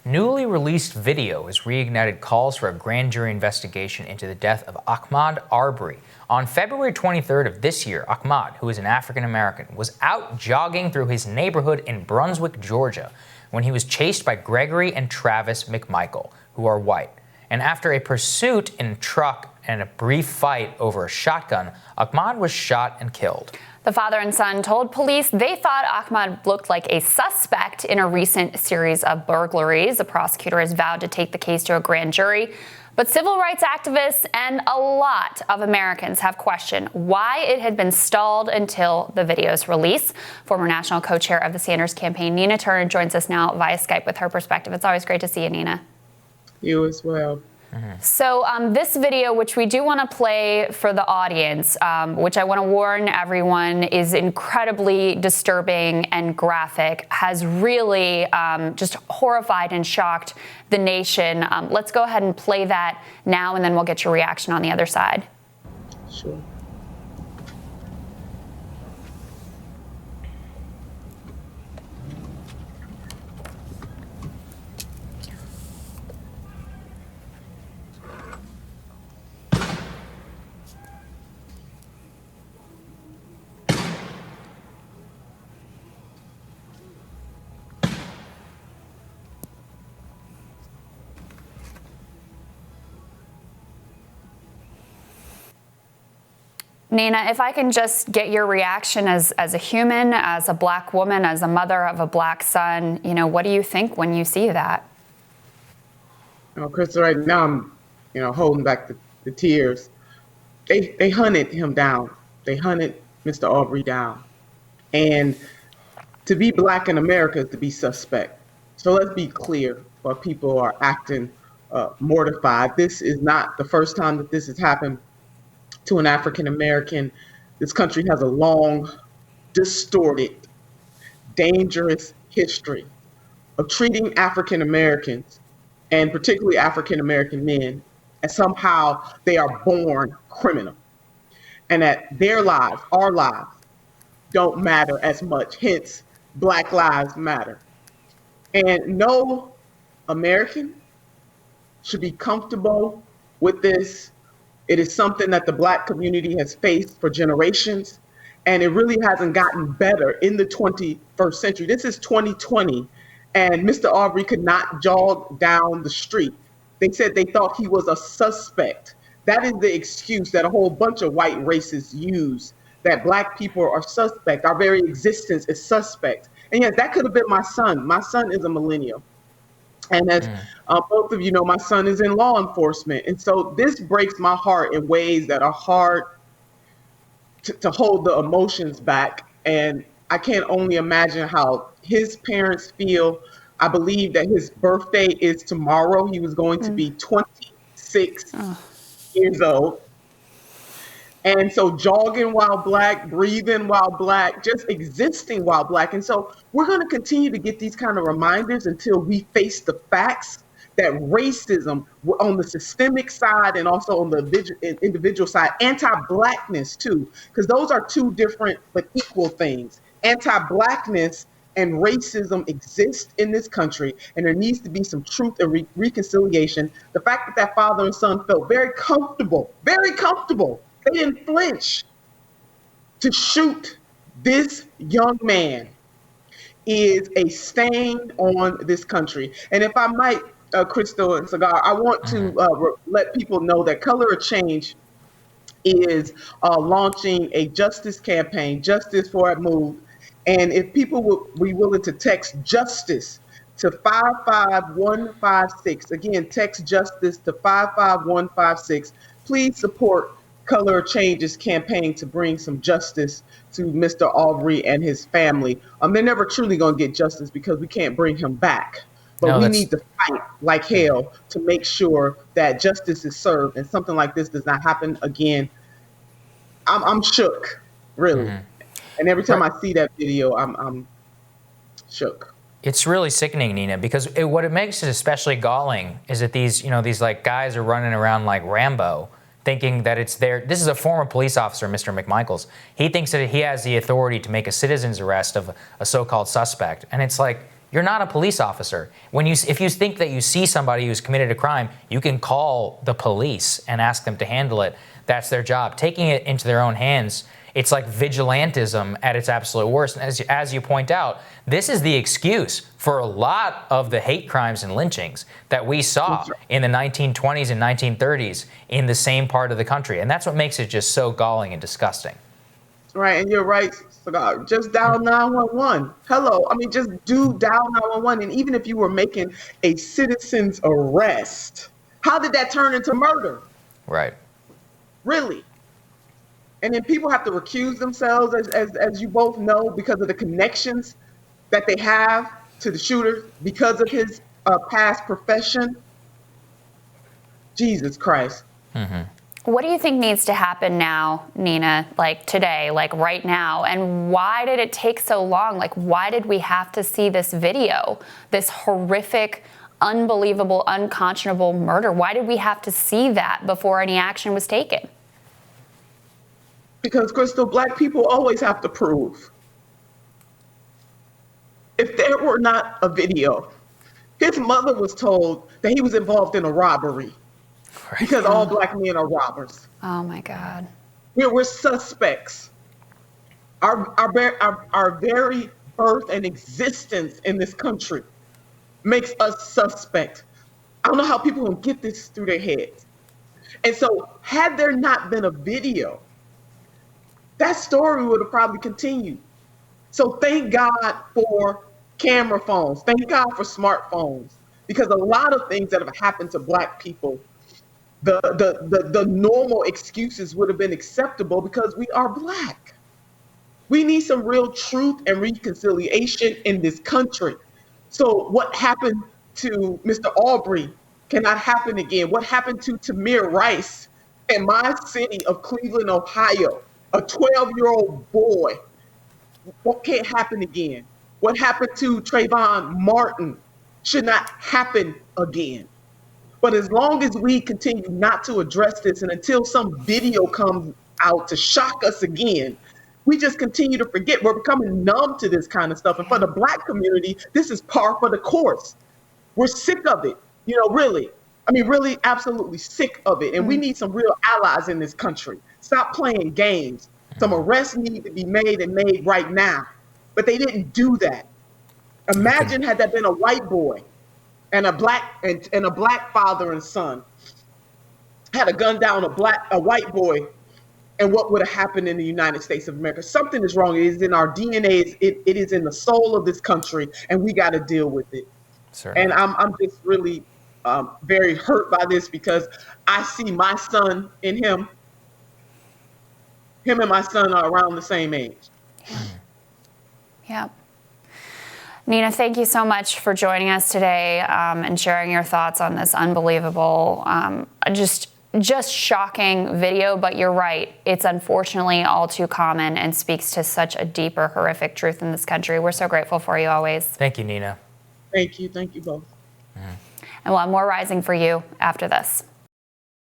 Newly released video has reignited calls for a grand jury investigation into the death of Ahmaud Arbery. On February 23rd of this year, Ahmaud, who is an African American, was out jogging through his neighborhood in Brunswick, Georgia, when he was chased by Gregory and Travis McMichael, who are white. And after a pursuit in a truck and a brief fight over a shotgun, Ahmaud was shot and killed. The father and son told police they thought Ahmaud looked like a suspect in a recent series of burglaries. The prosecutor has vowed to take the case to a grand jury. But civil rights activists and a lot of Americans have questioned why it had been stalled until the video's release. Former national co-chair of the Sanders campaign, Nina Turner, joins us now via Skype with her perspective. It's always great to see you, Nina. You as well. So this video, which we do want to play for the audience, which I want to warn everyone is incredibly disturbing and graphic, has really just horrified and shocked the nation. Let's go ahead and play that now, and then we'll get your reaction on the other side. Sure. Nina, if I can just get your reaction as a human, as a black woman, as a mother of a black son, what do you think when you see that? Chris, right now I'm, holding back the tears. They hunted him down. They hunted Mr. Arbery down. And to be black in America is to be suspect. So let's be clear, while people are acting mortified. This is not the first time that this has happened to an African American. This country has a long, distorted, dangerous history of treating African Americans, and particularly African American men, as somehow they are born criminal, and that their lives, our lives, don't matter as much. Hence, Black Lives Matter. And no American should be comfortable with this. It is something that the black community has faced for generations, and it really hasn't gotten better in the 21st century. This is 2020, and Mr. Arbery could not jog down the street. They said they thought he was a suspect. That is the excuse that a whole bunch of white racists use, that black people are suspect. Our very existence is suspect. And yes, that could have been my son. My son is a millennial. And as both of you know, my son is in law enforcement. And so this breaks my heart in ways that are hard to hold the emotions back. And I can only imagine how his parents feel. I believe that his birthday is tomorrow. He was going to be 26 years old. And so jogging while black, breathing while black, just existing while black. And so we're going to continue to get these kind of reminders until we face the facts that racism on the systemic side and also on the individual side, anti-blackness too, because those are two different but equal things. Anti-blackness and racism exist in this country, and there needs to be some truth and reconciliation. The fact that father and son felt very comfortable, they didn't flinch to shoot this young man is a stain on this country. And if I might, Crystal and Cigar, I want to let people know that Color of Change is launching a justice campaign, Justice for Ahmaud. And if people would be willing to text justice to 55156, again, text justice to 55156, please support Color of Change's campaign to bring some justice to Mr. Arbery and his family. They're never truly going to get justice because we can't bring him back. But we need to fight like hell to make sure that justice is served and something like this does not happen again. I'm shook, really. And every time I see that video, I'm shook. It's really sickening, Nina, because what it makes it especially galling is that these like guys are running around like Rambo, thinking that it's their. This is a former police officer, Mr. McMichaels. He thinks that he has the authority to make a citizen's arrest of a so-called suspect, and it's like You're not a police officer. If you think that you see somebody who's committed a crime, you can call the police and ask them to handle it. That's their job. Taking it into their own hands, it's like vigilantism at its absolute worst. And as you point out, this is the excuse for a lot of the hate crimes and lynchings that we saw in the 1920s and 1930s in the same part of the country. And that's what makes it just so galling and disgusting. Right, and you're right, Cigar. Just dial 911. Hello. I mean, just do dial 911. And even if you were making a citizen's arrest, how did that turn into murder? Right. Really? And then people have to recuse themselves, as you both know, because of the connections that they have to the shooter, because of his past profession. Jesus Christ. Mm-hmm. What do you think needs to happen now, Nina, like today, like right now? And why did it take so long? Like, why did we have to see this video, this horrific, unbelievable, unconscionable murder? Why did we have to see that before any action was taken? Because, Crystal, Black people always have to prove. If there were not a video, his mother was told that he was involved in a robbery. Right. Because all Black men are robbers. Oh my God. We're suspects. Our very birth and existence in this country makes us suspect. I don't know how people can get this through their heads. And so had there not been a video, that story would have probably continued. So thank God for camera phones. Thank God for smartphones. Because a lot of things that have happened to Black people, the normal excuses would have been acceptable because we are Black. We need some real truth and reconciliation in this country. So what happened to Mr. Arbery cannot happen again. What happened to Tamir Rice in my city of Cleveland, Ohio, a 12-year-old boy, what can't happen again? What happened to Trayvon Martin should not happen again. But as long as we continue not to address this and until some video comes out to shock us again, we just continue to forget. We're becoming numb to this kind of stuff. And for the Black community, this is par for the course. We're sick of it, really. I mean, really, absolutely sick of it. And we need some real allies in this country. Stop playing games. Some arrests need to be made and made right now. But they didn't do that. Imagine had that been a white boy and a black father and son had a gun down a white boy, and what would have happened in the United States of America? Something is wrong. It is in our DNA. It is in the soul of this country, and we got to deal with it. Certainly. And I'm just really very hurt by this because I see my son in him. Him and my son are around the same age. Yeah. Nina, thank you so much for joining us today and sharing your thoughts on this unbelievable, just shocking video. But you're right. It's unfortunately all too common and speaks to such a deeper, horrific truth in this country. We're so grateful for you always. Thank you, Nina. Thank you. Thank you both. And we'll have more rising for you after this.